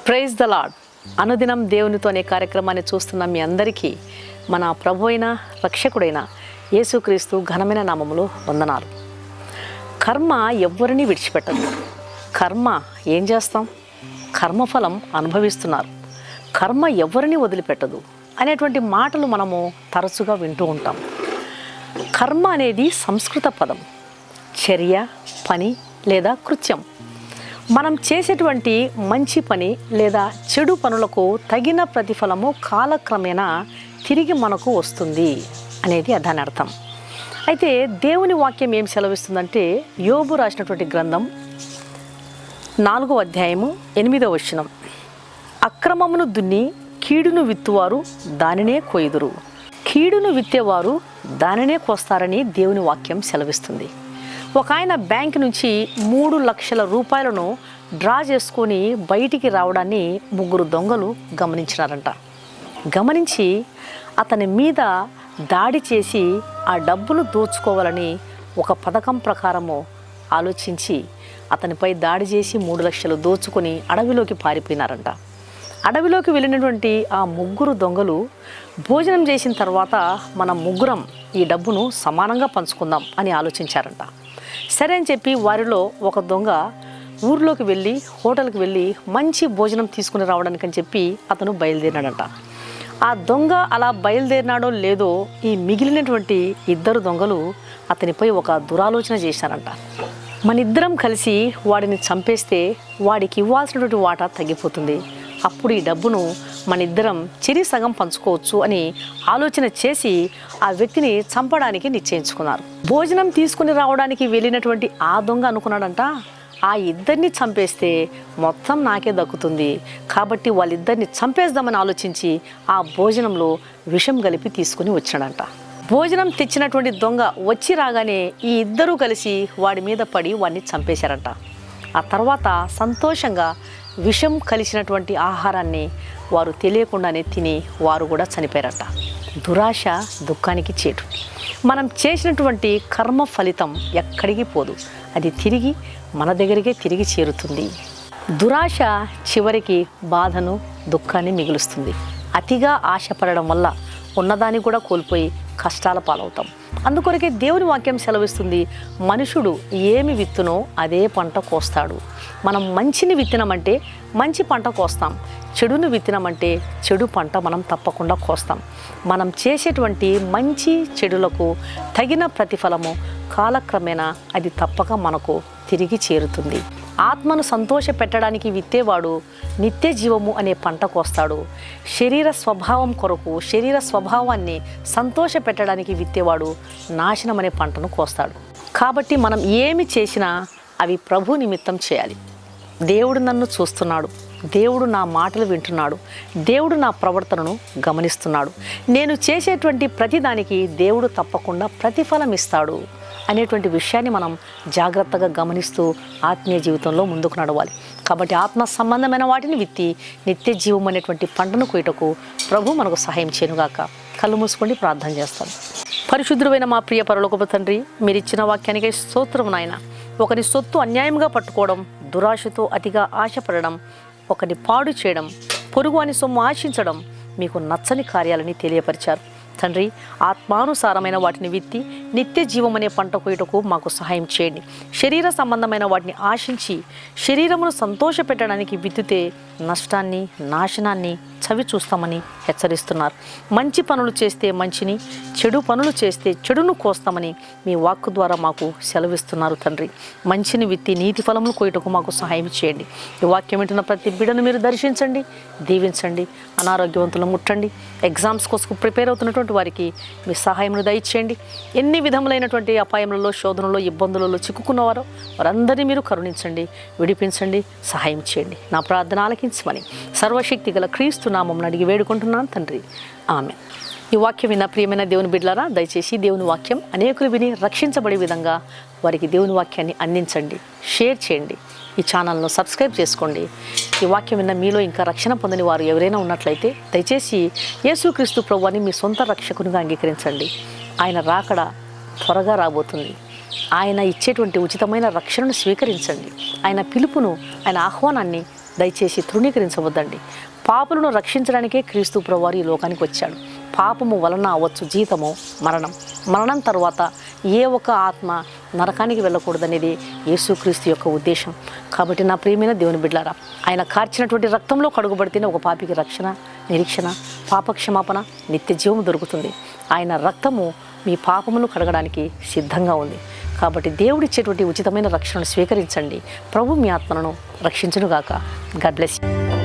Praise the lord. అనుదినం దేవునితో అనే కార్యక్రమాన్ని చూస్తున్న మీ అందరికీ మన ప్రభు అయిన రక్షకుడైన యేసుక్రీస్తు ఘనమైన నామములో వందనాలు. కర్మ ఎవ్వరిని విడిచిపెట్టదు. కర్మ ఏం చేస్తాం? కర్మఫలం అనుభవిస్తున్నారు. కర్మ ఎవరిని వదిలిపెట్టదు అనేటువంటి మాటలు మనము తరచుగా వింటూ ఉంటాం. కర్మ అనేది సంస్కృత పదం. చర్య, పని లేదా కృత్యం. మనం చేసేటువంటి మంచి పని లేదా చెడు పనులకు తగిన ప్రతిఫలము కాలక్రమేణా తిరిగి మనకు వస్తుంది అనేది దాని అర్థం. అయితే దేవుని వాక్యం ఏం సెలవిస్తుందంటే, యోబు రాసినటువంటి గ్రంథం 4వ అధ్యాయము 8వ వచనం, అక్రమమును దున్ని కీడును విత్తువారు దానినే కొయ్యుదురు, కీడును విత్తేవారు దానినే కోస్తారని దేవుని వాక్యం సెలవిస్తుంది. ఒక ఆయన బ్యాంక్ నుంచి 3 లక్షల రూపాయలను డ్రా చేసుకొని బయటికి రావడాన్ని 3 దొంగలు గమనించినారంట. గమనించి అతని మీద దాడి చేసి ఆ డబ్బును దోచుకోవాలని ఒక పథకం ప్రకారము ఆలోచించి అతనిపై దాడి చేసి 3 లక్షలు దోచుకొని అడవిలోకి పారిపోయినారంట. అడవిలోకి వెళ్ళినటువంటి ఆ 3 దొంగలు భోజనం చేసిన తర్వాత మనం 3 ఈ డబ్బును సమానంగా పంచుకుందాం అని ఆలోచించారంట. సరే అని చెప్పి వారిలో ఒక దొంగ ఊర్లోకి వెళ్ళి హోటల్కి వెళ్ళి మంచి భోజనం తీసుకుని రావడానికి అని చెప్పి అతను బయలుదేరినాడంట. ఆ దొంగ అలా బయలుదేరినాడో లేదో ఈ మిగిలినటువంటి 2 దొంగలు అతనిపై ఒక దురాలోచన చేశారంట. మనిద్దరం కలిసి వాడిని చంపేస్తే వాడికి ఇవ్వాల్సినటువంటి వాటా తగ్గిపోతుంది, అప్పుడు ఈ డబ్బును మనిద్దరం చెరి సగం పంచుకోవచ్చు అని ఆలోచన చేసి ఆ వ్యక్తిని చంపడానికి నిశ్చయించుకున్నారు. భోజనం తీసుకుని రావడానికి వెళ్ళినటువంటి ఆ దొంగ అనుకున్నాడంట, ఆ 2 చంపేస్తే మొత్తం నాకే దక్కుతుంది, కాబట్టి వాళ్ళిద్దరిని చంపేద్దామని ఆలోచించి ఆ భోజనంలో విషం కలిపి తీసుకుని వచ్చాడంట. భోజనం తెచ్చినటువంటి దొంగ వచ్చి రాగానే ఈ 2 కలిసి వాడి మీద పడి వాడిని చంపేశారంట. ఆ తర్వాత సంతోషంగా విషం కలిసినటువంటి ఆహారాన్ని వారు తెలియకుండానే తిని వారు కూడా చనిపోయారట. దురాశ దుఃఖానికి చేటు. మనం చేసినటువంటి కర్మ ఫలితం ఎక్కడికి పోదు, అది తిరిగి మన దగ్గరికే తిరిగి చేరుతుంది. దురాశ చివరికి బాధను దుఃఖాన్ని మిగులుస్తుంది. అతిగా ఆశపడడం వల్ల ఉన్నదాన్ని కూడా కోల్పోయి కష్టాల పాలవుతాం. అందుకొరకే దేవుని వాక్యం సెలవిస్తుంది, మనుషుడు ఏమి విత్తునో అదే పంట కోస్తాడు. మనం మంచిని విత్తినమంటే మంచి పంట కోస్తాం, చెడును విత్తినమంటే చెడు పంట మనం తప్పకుండా కోస్తాం. మనం చేసేటువంటి మంచి చెడులకు తగిన ప్రతిఫలము కాలక్రమేణా అది తప్పక మనకు తిరిగి చేరుతుంది. ఆత్మను సంతోష పెట్టడానికి విత్తేవాడు నిత్య జీవము అనే పంట కోస్తాడు. శరీర స్వభావం కొరకు శరీర స్వభావాన్ని సంతోష పెట్టడానికి విత్తేవాడు నాశనం అనే పంటను కోస్తాడు. కాబట్టి మనం ఏమి చేసినా అవి ప్రభు నిమిత్తం చేయాలి. దేవుడు నన్ను చూస్తున్నాడు, దేవుడు నా మాటలు వింటున్నాడు, దేవుడు నా ప్రవర్తనను గమనిస్తున్నాడు, నేను చేసేటువంటి ప్రతిదానికి దేవుడు తప్పకుండా ప్రతిఫలం ఇస్తాడు అనేటువంటి విషయాన్ని మనం జాగ్రత్తగా గమనిస్తూ ఆత్మీయ జీవితంలో ముందుకు నడవాలి. కాబట్టి ఆత్మ సంబంధమైన వాటిని విత్తి నిత్య జీవం అనేటువంటి పంటను కోయటకు ప్రభు మనకు సహాయం చేయనుగాక. కళ్ళు మూసుకొని ప్రార్థన చేస్తాను. పరిశుద్ధుడైన మా ప్రియ పరలోకపు తండ్రి, మీరు ఇచ్చిన వాక్యానికి స్తోత్రం నాయన. ఒకరి సొత్తు అన్యాయంగా పట్టుకోవడం, దురాశతో అతిగా ఆశపడడం, ఒకరిని పాడు చేయడం, పొరుగు అని సొమ్ము ఆశించడం మీకు నచ్చని కార్యాలని తెలియపరిచారు తండ్రి. ఆత్మానుసారమైన వాటిని విత్తి నిత్య జీవం అనే పంట కోయటకు మాకు సహాయం చేయండి. శరీర సంబంధమైన వాటిని ఆశించి శరీరమును సంతోష పెట్టడానికి విత్తితే నష్టాన్ని, నాశనాన్ని చవి చూస్తామని హెచ్చరిస్తున్నారు. మంచి పనులు చేస్తే మంచిని, చెడు పనులు చేస్తే చెడును కోస్తామని మీ వాక్కు ద్వారా మాకు సెలవిస్తున్నారు తండ్రి. మంచిని విత్తి నీతి ఫలములు కోయటకు మాకు సహాయం చేయండి. ఈ వాక్యం వింటున్న ప్రతి బిడ్డను మీరు దర్శించండి, దీవించండి. అనారోగ్యవంతులను ముట్టండి. ఎగ్జామ్స్ కోసం ప్రిపేర్ అవుతున్నటువంటి వారికి మీ సహాయమును దయచేయండి. ఎన్ని విధములైనటువంటి అపాయములలో, శోధనలో, ఇబ్బందులలో చిక్కుకున్నవారో వారందరినీ మీరు కరుణించండి, విడిపించండి, సహాయం చేయండి. నా ప్రార్థన ఆలకించమని సర్వశక్తి గల క్రీస్తు నామమున అడిగి వేడుకుంటున్నాను తండ్రి, ఆమేన్. ఈ వాక్యం విన్న ప్రియమైన దేవుని బిడ్డలారా, దయచేసి దేవుని వాక్యం అనేకులు విని రక్షించబడే విధంగా వారికి దేవుని వాక్యాన్ని అందించండి, షేర్ చేయండి. ఈ ఛానల్ను సబ్స్క్రైబ్ చేసుకోండి. ఈ వాక్యం విన్న మీలో ఇంకా రక్షణ పొందని వారు ఎవరైనా ఉన్నట్లయితే దయచేసి యేసుక్రీస్తు ప్రభువుని మీ సొంత రక్షకునిగా అంగీకరించండి. ఆయన రాకడ త్వరగా రాబోతుంది. ఆయన ఇచ్చేటువంటి ఉచితమైన రక్షణను స్వీకరించండి. ఆయన పిలుపును, ఆయన ఆహ్వానాన్ని దయచేసి తృణీకరించవద్దండి. పాపులను రక్షించడానికే క్రీస్తు ప్రభువారు ఈ లోకానికి వచ్చాడు. పాపము వలన అవ్వచ్చు జీతము మరణం. మరణం తర్వాత ఏ ఒక్క ఆత్మ నరకానికి వెళ్ళకూడదనేది యేసుక్రీస్తు యొక్క ఉద్దేశం. కాబట్టి నా ప్రియమైన దేవుని బిడ్డలారా, ఆయన కార్చినటువంటి రక్తంలో కడుగుబడితేనే ఒక పాపికి రక్షణ, నిరీక్షణ, పాపక్షమాపణ, నిత్య జీవం దొరుకుతుంది. ఆయన రక్తము మీ పాపమును కడగడానికి సిద్ధంగా ఉంది. కాబట్టి దేవుడిచ్చేటువంటి ఉచితమైన రక్షణను స్వీకరించండి. ప్రభు మీ ఆత్మలను రక్షించునుగాక. God bless you.